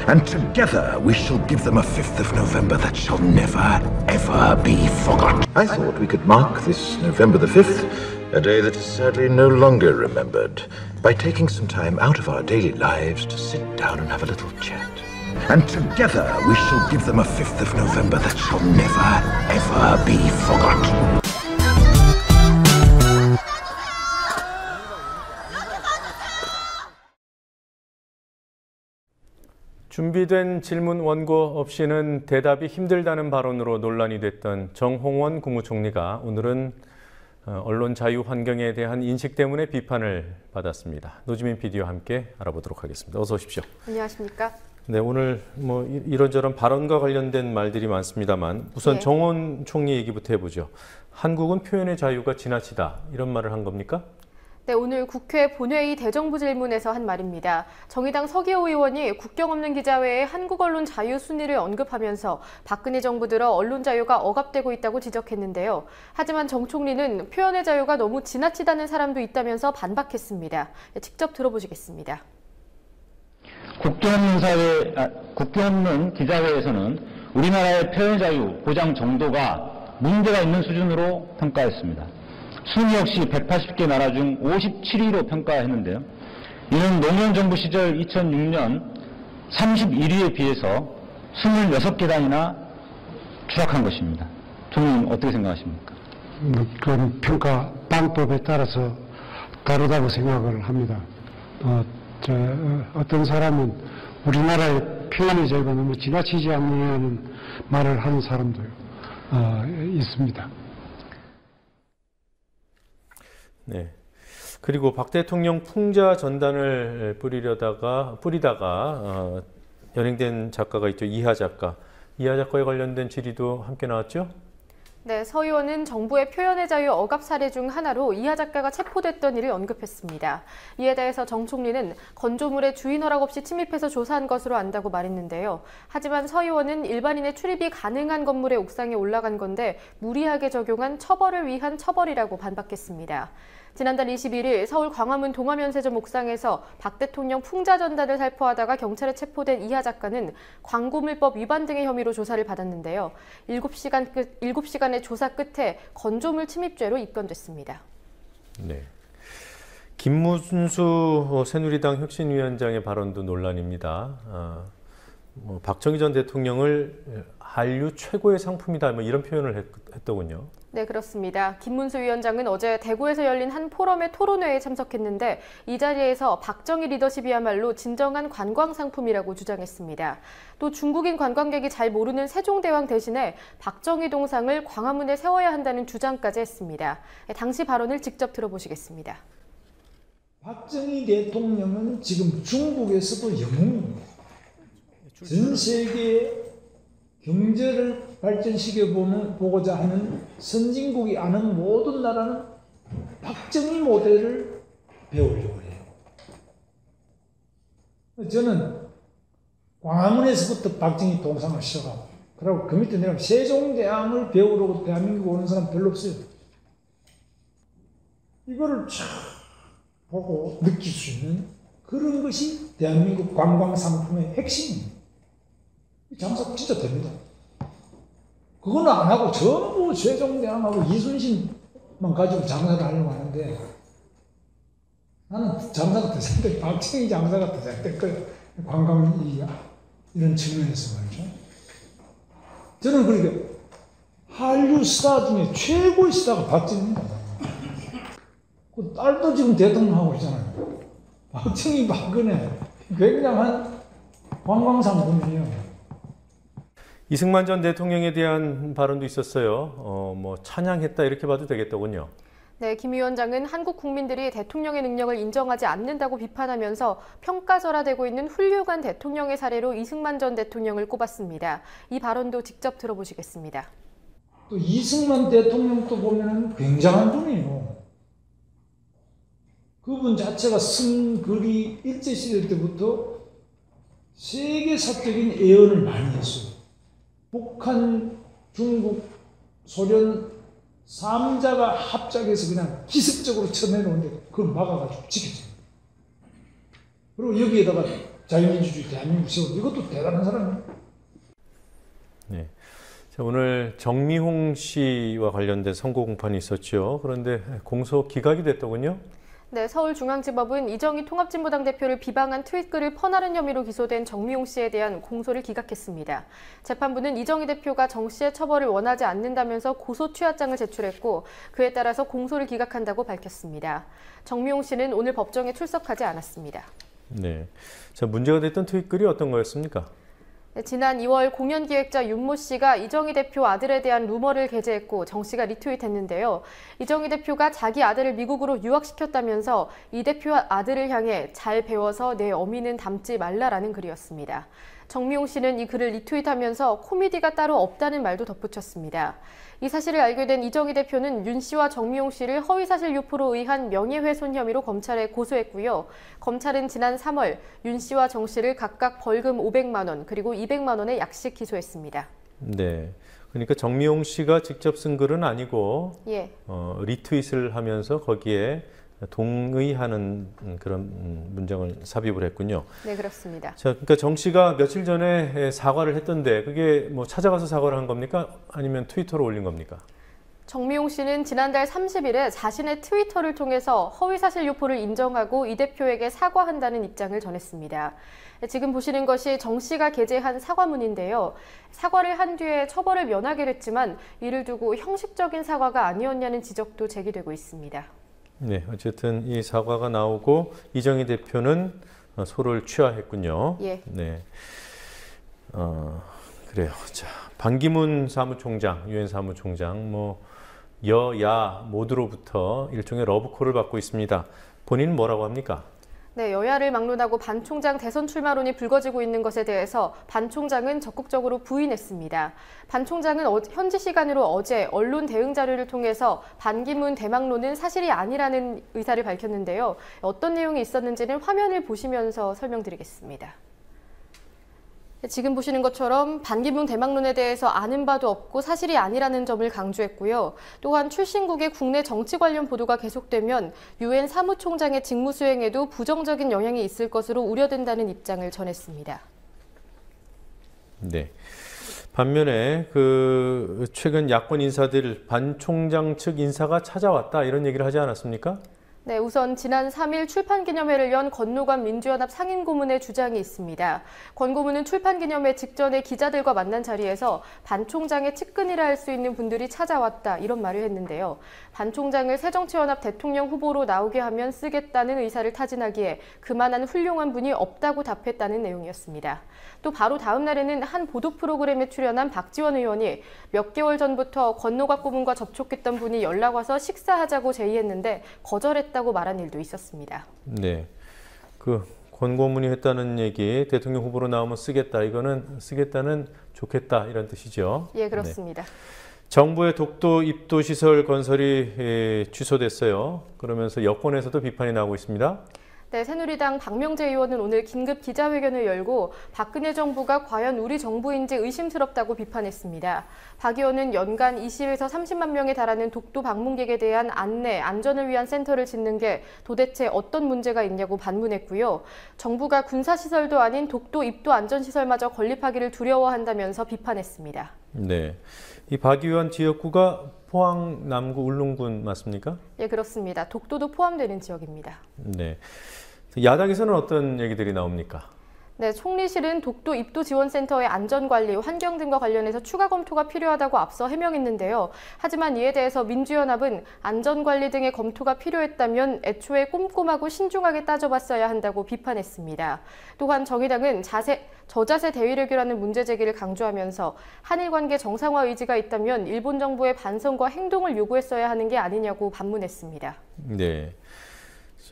And together we shall give them a 5th of November that shall never, ever be forgot. I thought we could mark this November the 5th, a day that is sadly no longer remembered, by taking some time out of our daily lives to sit down and have a little chat. And together we shall give them a 5th of November that shall never, ever be forgot. 준비된 질문 원고 없이는 대답이 힘들다는 발언으로 논란이 됐던 정홍원 국무총리가 오늘은 언론 자유 환경에 대한 인식 때문에 비판을 받았습니다. 노지민 PD와 함께 알아보도록 하겠습니다. 어서 오십시오. 안녕하십니까? 네, 오늘 이런저런 발언과 관련된 말들이 많습니다만 우선 정홍원 총리 얘기부터 해보죠. 한국은 표현의 자유가 지나치다 이런 말을 한 겁니까? 네, 오늘 국회 본회의 대정부 질문에서 한 말입니다. 정의당 서기호 의원이 국경 없는 기자회의 한국 언론 자유 순위를 언급하면서 박근혜 정부 들어 언론 자유가 억압되고 있다고 지적했는데요. 하지만 정 총리는 표현의 자유가 너무 지나치다는 사람도 있다면서 반박했습니다. 직접 들어보시겠습니다. 국경 없는 기자회에서는 우리나라의 표현 자유 보장 정도가 문제가 있는 수준으로 평가했습니다. 순위 역시 180개 나라 중 57위로 평가했는데요. 이는 노무현 정부 시절 2006년 31위에 비해서 26계단이나 추락한 것입니다. 총리님 어떻게 생각하십니까? 그런 평가 방법에 따라서 다르다고 생각을 합니다. 어떤 사람은 우리나라의 표현의 자유가 너무 지나치지 않느냐는 말을 하는 사람도 있습니다. 네. 그리고 박 대통령 풍자 전단을 뿌리다가 연행된 작가가 있죠. 이하 작가. 이하 작가에 관련된 질의도 함께 나왔죠? 네, 서 의원은 정부의 표현의 자유 억압 사례 중 하나로 이하 작가가 체포됐던 일을 언급했습니다. 이에 대해서 정 총리는 건조물에 주인 허락 없이 침입해서 조사한 것으로 안다고 말했는데요. 하지만 서 의원은 일반인의 출입이 가능한 건물의 옥상에 올라간 건데 무리하게 적용한 처벌을 위한 처벌이라고 반박했습니다. 지난달 21일 서울 광화문 동화면세점 옥상에서 박 대통령 풍자 전단을 살포하다가 경찰에 체포된 이하 작가는 광고물법 위반 등의 혐의로 조사를 받았는데요. 7시간의 조사 끝에 건조물 침입죄로 입건됐습니다. 네. 김문수 새누리당 혁신위원장의 발언도 논란입니다. 박정희 전 대통령을 한류 최고의 상품이다, 이런 표현을 했더군요. 네, 그렇습니다. 김문수 위원장은 어제 대구에서 열린 한 포럼의 토론회에 참석했는데 이 자리에서 박정희 리더십이야말로 진정한 관광 상품이라고 주장했습니다. 또 중국인 관광객이 잘 모르는 세종대왕 대신에 박정희 동상을 광화문에 세워야 한다는 주장까지 했습니다. 당시 발언을 직접 들어보시겠습니다. 박정희 대통령은 지금 중국에서도 영웅입니다. 전 세계에 경제를 발전시켜보고자 하는 선진국이 아는 모든 나라는 박정희 모델을 배우려고 해요. 저는 광화문에서부터 박정희 동상을 씌워가고, 그리고 그 밑에 내려가면 세종대왕을 배우려고 대한민국 오는 사람 별로 없어요. 이거를 쫙 보고 느낄 수 있는 그런 것이 대한민국 관광상품의 핵심입니다. 장사 진짜 됩니다. 그거는 안 하고 전부 세종대왕하고 이순신만 가지고 장사를 하려고 하는데, 나는 장사가 더 잘 될 거예요. 박정희 장사가 더 잘 될 거예요. 관광 이런 측면에서 말이죠. 저는 그러니까 한류 스타 중에 최고의 스타가 박정희입니다. 그 딸도 지금 대통령 하고 있잖아요. 박정희, 박근혜 굉장한 관광상품이에요. 이승만 전 대통령에 대한 발언도 있었어요. 찬양했다 이렇게 봐도 되겠더군요. 네, 김 위원장은 한국 국민들이 대통령의 능력을 인정하지 않는다고 비판하면서 평가절하되고 있는 훌륭한 대통령의 사례로 이승만 전 대통령을 꼽았습니다. 이 발언도 직접 들어보시겠습니다. 또 이승만 대통령도 보면 굉장한 분이에요. 그분 자체가 쓴 글이 일제시대 때부터 세계사적인 예언을 많이 했어요. 북한, 중국, 소련 3자가 합작해서 그냥 기습적으로 쳐내놓은데 그걸 막아가지고 지켰어요. 그리고 여기에다가 자유민주주의 대한민국 세우고, 이것도 대단한 사람이에요. 네. 자, 오늘 정미홍 씨와 관련된 선고 공판이 있었죠. 그런데 공소 기각이 됐더군요. 네, 서울중앙지법은 이정희 통합진보당 대표를 비방한 트윗글을 퍼나른 혐의로 기소된 정미용 씨에 대한 공소를 기각했습니다. 재판부는 이정희 대표가 정 씨의 처벌을 원하지 않는다면서 고소 취하장을 제출했고, 그에 따라서 공소를 기각한다고 밝혔습니다. 정미용 씨는 오늘 법정에 출석하지 않았습니다. 네, 자, 문제가 됐던 트윗글이 어떤 거였습니까? 네, 지난 2월 공연기획자 윤모 씨가 이정희 대표 아들에 대한 루머를 게재했고 정 씨가 리트윗했는데요. 이정희 대표가 자기 아들을 미국으로 유학시켰다면서 이 대표 아들을 향해 잘 배워서 내 어미는 닮지 말라라는 글이었습니다. 정미용 씨는 이 글을 리트윗하면서 코미디가 따로 없다는 말도 덧붙였습니다. 이 사실을 알게 된 이정희 대표는 윤 씨와 정미용 씨를 허위사실 유포로 의한 명예훼손 혐의로 검찰에 고소했고요. 검찰은 지난 3월 윤 씨와 정 씨를 각각 벌금 500만 원 그리고 200만 원의 약식 기소했습니다. 네, 그러니까 정미용 씨가 직접 쓴 글은 아니고 예. 리트윗을 하면서 거기에 동의하는 그런 문장을 삽입을 했군요. 네, 그렇습니다. 자, 그러니까 정 씨가 며칠 전에 사과를 했던데 그게 뭐 찾아가서 사과를 한 겁니까? 아니면 트위터로 올린 겁니까? 정미용 씨는 지난달 30일에 자신의 트위터를 통해서 허위사실 유포를 인정하고 이 대표에게 사과한다는 입장을 전했습니다. 지금 보시는 것이 정 씨가 게재한 사과문인데요. 사과를 한 뒤에 처벌을 면하게 됐지만 이를 두고 형식적인 사과가 아니었냐는 지적도 제기되고 있습니다. 네, 어쨌든 이 사과가 나오고 이정희 대표는 소를 취하했군요. 예. 네. 그래요. 자, 반기문 사무총장, 유엔 사무총장, 여야 모두로부터 일종의 러브콜을 받고 있습니다. 본인은 뭐라고 합니까? 네, 여야를 막론하고 반 총장 대선 출마론이 불거지고 있는 것에 대해서 반 총장은 적극적으로 부인했습니다. 반 총장은 현지 시간으로 어제 언론 대응 자료를 통해서 반기문 대망론은 사실이 아니라는 의사를 밝혔는데요. 어떤 내용이 있었는지는 화면을 보시면서 설명드리겠습니다. 지금 보시는 것처럼 반기문 대망론에 대해서 아는 바도 없고 사실이 아니라는 점을 강조했고요. 또한 출신국의 국내 정치 관련 보도가 계속되면 유엔 사무총장의 직무 수행에도 부정적인 영향이 있을 것으로 우려된다는 입장을 전했습니다. 네. 반면에 최근 야권 인사들 반 총장 측 인사가 찾아왔다 이런 얘기를 하지 않았습니까? 네, 우선 지난 3일 출판기념회를 연 권노관 민주연합 상임고문의 주장이 있습니다. 권 고문은 출판기념회 직전에 기자들과 만난 자리에서 반 총장의 측근이라 할 수 있는 분들이 찾아왔다 이런 말을 했는데요. 반 총장을 새정치연합 대통령 후보로 나오게 하면 쓰겠다는 의사를 타진하기에 그만한 훌륭한 분이 없다고 답했다는 내용이었습니다. 또 바로 다음 날에는 한 보도 프로그램에 출연한 박지원 의원이 몇 개월 전부터 권노관 고문과 접촉했던 분이 연락 와서 식사하자고 제의했는데 거절했다고 말한 일도 있었습니다. 네, 권 고문이 했다는 얘기, 대통령 후보로 나오면 쓰겠다, 이거는 쓰겠다는 좋겠다 이런 뜻이죠. 예, 그렇습니다. 네. 정부의 독도 입도 시설 건설이 취소됐어요. 그러면서 여권에서도 비판이 나오고 있습니다. 네, 새누리당 박명재 의원은 오늘 긴급 기자회견을 열고 박근혜 정부가 과연 우리 정부인지 의심스럽다고 비판했습니다. 박 의원은 연간 20에서 30만 명에 달하는 독도 방문객에 대한 안내, 안전을 위한 센터를 짓는 게 도대체 어떤 문제가 있냐고 반문했고요. 정부가 군사시설도 아닌 독도 입도 안전시설마저 건립하기를 두려워한다면서 비판했습니다. 네, 이 박 의원 지역구가 포항 남구 울릉군 맞습니까? 예, 그렇습니다. 독도도 포함되는 지역입니다. 네, 야당에서는 어떤 얘기들이 나옵니까? 네, 총리실은 독도 입도 지원센터의 안전관리, 환경 등과 관련해서 추가 검토가 필요하다고 앞서 해명했는데요. 하지만 이에 대해서 민주연합은 안전관리 등의 검토가 필요했다면 애초에 꼼꼼하고 신중하게 따져봤어야 한다고 비판했습니다. 또한 정의당은 저자세 대위력이라는 문제 제기를 강조하면서 한일 관계 정상화 의지가 있다면 일본 정부의 반성과 행동을 요구했어야 하는 게 아니냐고 반문했습니다. 네.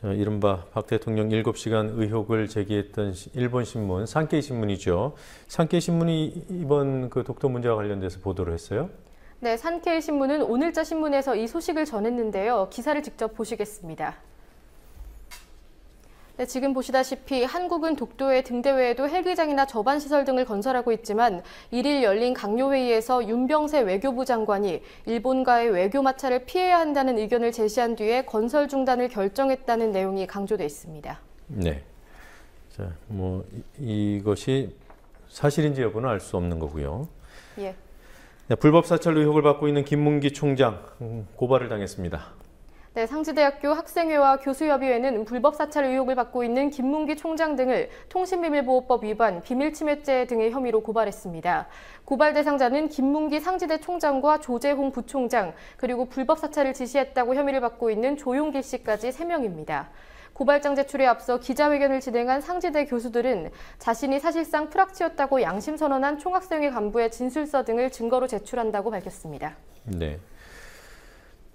자, 이른바 박 대통령 7시간 의혹을 제기했던 일본 신문, 산케이 신문이죠. 산케이 신문이 이번 독도 문제와 관련돼서 보도를 했어요? 네, 산케이 신문은 오늘자 신문에서 이 소식을 전했는데요. 기사를 직접 보시겠습니다. 네, 지금 보시다시피 한국은 독도의 등대외에도 헬기장이나 저반시설 등을 건설하고 있지만 1일 열린 강요회의에서 윤병세 외교부 장관이 일본과의 외교 마찰을 피해야 한다는 의견을 제시한 뒤에 건설 중단을 결정했다는 내용이 강조돼 있습니다. 네, 자, 이것이 사실인지 여부는 알 수 없는 거고요. 예. 네, 불법 사찰 의혹을 받고 있는 김문기 총장 고발을 당했습니다. 네, 상지대학교 학생회와 교수협의회는 불법 사찰 의혹을 받고 있는 김문기 총장 등을 통신비밀보호법 위반, 비밀침해죄 등의 혐의로 고발했습니다. 고발 대상자는 김문기 상지대 총장과 조재홍 부총장, 그리고 불법 사찰을 지시했다고 혐의를 받고 있는 조용길 씨까지 3명입니다. 고발장 제출에 앞서 기자회견을 진행한 상지대 교수들은 자신이 사실상 프락치였다고 양심선언한 총학생회 간부의 진술서 등을 증거로 제출한다고 밝혔습니다. 네.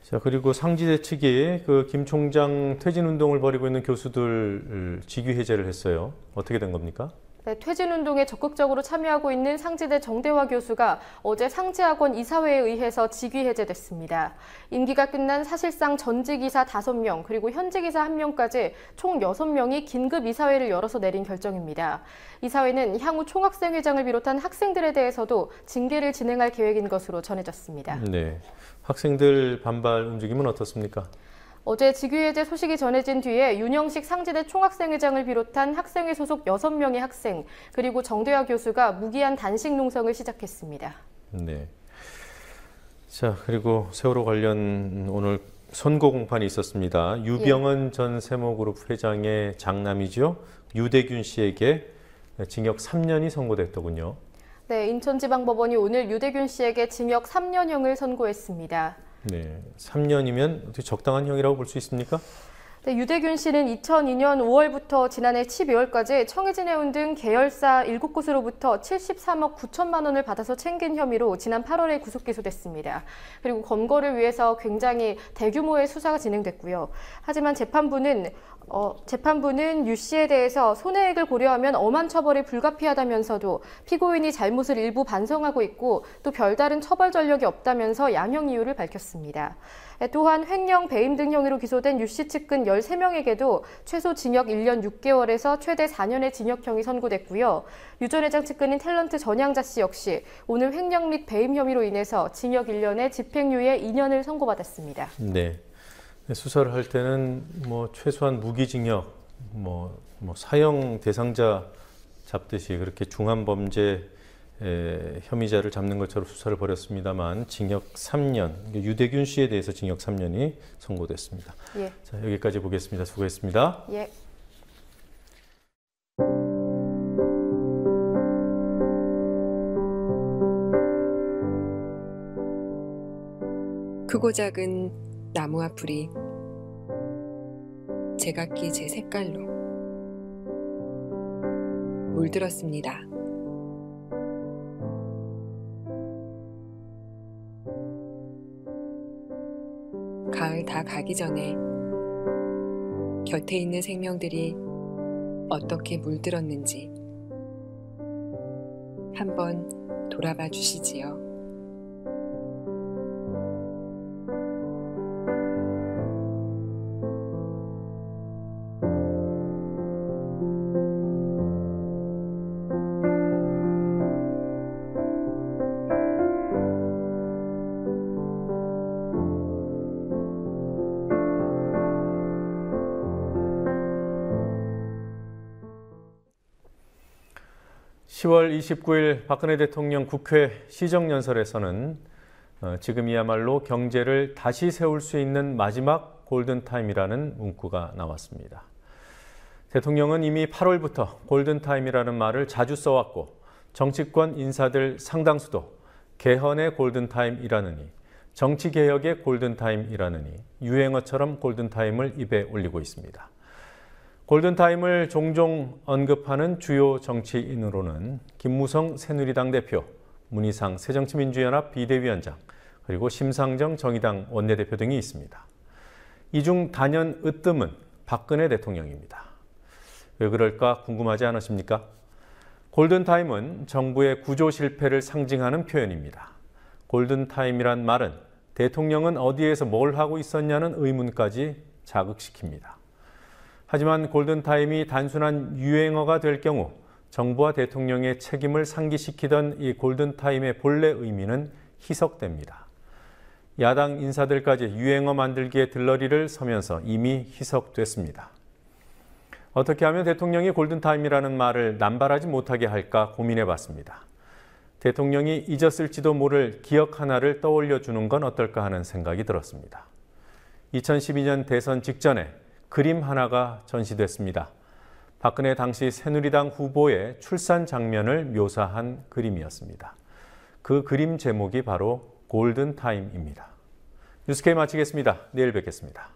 자, 그리고 상지대 측이 김 총장 퇴진 운동을 벌이고 있는 교수들 직위 해제를 했어요. 어떻게 된 겁니까? 네, 퇴진 운동에 적극적으로 참여하고 있는 상지대 정대화 교수가 어제 상지학원 이사회에 의해서 직위 해제됐습니다. 임기가 끝난 사실상 전직 이사 5명 그리고 현직 이사 1명까지 총 6명이 긴급 이사회를 열어서 내린 결정입니다. 이사회는 향후 총학생회장을 비롯한 학생들에 대해서도 징계를 진행할 계획인 것으로 전해졌습니다. 네, 학생들 반발 움직임은 어떻습니까? 어제 직위해제 소식이 전해진 뒤에 윤영식 상지대 총학생회장을 비롯한 학생회 소속 6명의 학생, 그리고 정대화 교수가 무기한 단식 농성을 시작했습니다. 네. 자, 그리고 세월호 관련 오늘 선고 공판이 있었습니다. 유병헌 전 세모그룹 회장의 장남이죠. 유대균 씨에게 징역 3년이 선고됐더군요. 네, 인천지방법원이 오늘 유대균 씨에게 징역 3년형을 선고했습니다. 네, 3년이면 어떻게 적당한 형이라고 볼 수 있습니까? 네, 유대균 씨는 2002년 5월부터 지난해 12월까지 청해진해운 등 계열사 7곳으로부터 73억 9천만 원을 받아서 챙긴 혐의로 지난 8월에 구속 기소됐습니다. 그리고 검거를 위해서 굉장히 대규모의 수사가 진행됐고요. 하지만 재판부는 유 씨에 대해서 손해액을 고려하면 엄한 처벌이 불가피하다면서도 피고인이 잘못을 일부 반성하고 있고 또 별다른 처벌 전력이 없다면서 양형 이유를 밝혔습니다. 또한 횡령, 배임 등 혐의로 기소된 유 씨 측근 13명에게도 최소 징역 1년 6개월에서 최대 4년의 징역형이 선고됐고요. 유 전 회장 측근인 탤런트 전향자 씨 역시 오늘 횡령 및 배임 혐의로 인해서 징역 1년에 집행유예 2년을 선고받았습니다. 네. 수사를 할 때는 최소한 무기징역, 사형 대상자 잡듯이 그렇게 중한 범죄 혐의자를 잡는 것처럼 수사를 벌였습니다만 징역 3년, 유대균 씨에 대해서 징역 3년이 선고됐습니다. 예. 자, 여기까지 보겠습니다. 수고했습니다. 예. 크고 작은 나무와 풀이 제각기 제 색깔로 물들었습니다. 가을 다 가기 전에 곁에 있는 생명들이 어떻게 물들었는지 한번 돌아봐 주시지요. (10월 29일) 박근혜 대통령 국회 시정연설에서는 지금이야말로 경제를 다시 세울 수 있는 마지막 골든타임이라는 문구가 나왔습니다. 대통령은 이미 8월부터 골든타임이라는 말을 자주 써왔고 정치권 인사들 상당수도 개헌의 골든타임이라느니 정치개혁의 골든타임이라느니 유행어처럼 골든타임을 입에 올리고 있습니다. 골든타임을 종종 언급하는 주요 정치인으로는 김무성 새누리당 대표, 문희상 새정치민주연합 비대위원장, 그리고 심상정 정의당 원내대표 등이 있습니다. 이 중 단연 으뜸은 박근혜 대통령입니다. 왜 그럴까 궁금하지 않으십니까? 골든타임은 정부의 구조 실패를 상징하는 표현입니다. 골든타임이란 말은 대통령은 어디에서 뭘 하고 있었냐는 의문까지 자극시킵니다. 하지만 골든타임이 단순한 유행어가 될 경우 정부와 대통령의 책임을 상기시키던 이 골든타임의 본래 의미는 희석됩니다. 야당 인사들까지 유행어 만들기에 들러리를 서면서 이미 희석됐습니다. 어떻게 하면 대통령이 골든타임이라는 말을 남발하지 못하게 할까 고민해봤습니다. 대통령이 잊었을지도 모를 기억 하나를 떠올려주는 건 어떨까 하는 생각이 들었습니다. 2012년 대선 직전에 그림 하나가 전시됐습니다. 박근혜 당시 새누리당 후보의 출산 장면을 묘사한 그림이었습니다. 그 그림 제목이 바로 골든타임입니다. 뉴스K 마치겠습니다. 내일 뵙겠습니다.